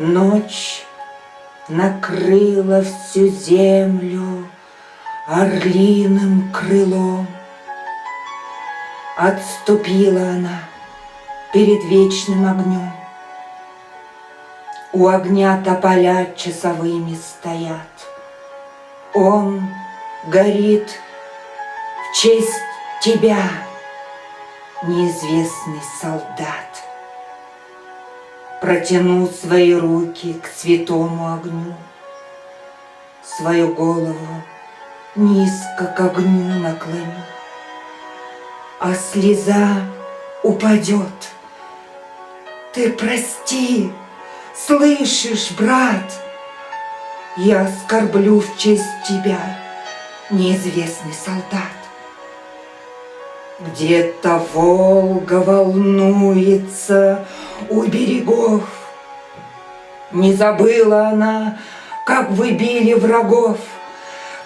Ночь накрыла всю землю орлиным крылом. Отступила она перед вечным огнем. У огня тополя часовыми стоят. Он горит в честь тебя, неизвестный солдат. Протяну свои руки к святому огню, свою голову низко к огню наклоню, а слеза упадет. Ты прости, слышишь, брат? Я скорблю в честь тебя, неизвестный солдат. Где-то Волга волнуется у берегов. Не забыла она, как вы били врагов,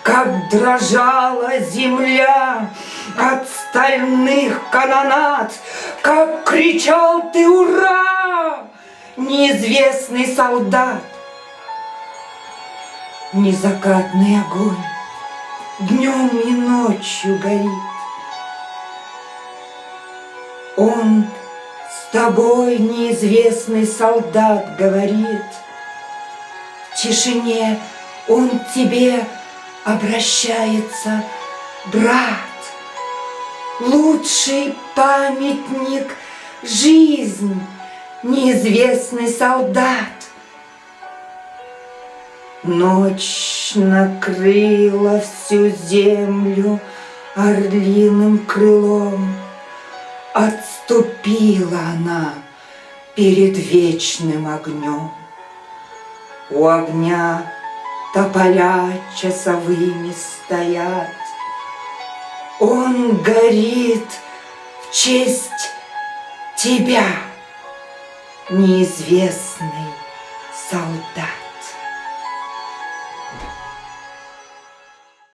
как дрожала земля от стальных канонад, как кричал ты «Ура!», неизвестный солдат. Незакатный огонь днем и ночью горит. Он с тобой, неизвестный солдат, говорит. В тишине он к тебе обращается: брат, лучший памятник — жизнь, неизвестный солдат. Ночь накрыла всю землю орлиным крылом. Отступила она перед вечным огнем. У огня тополя часовыми стоят. Он горит в честь тебя, неизвестный солдат.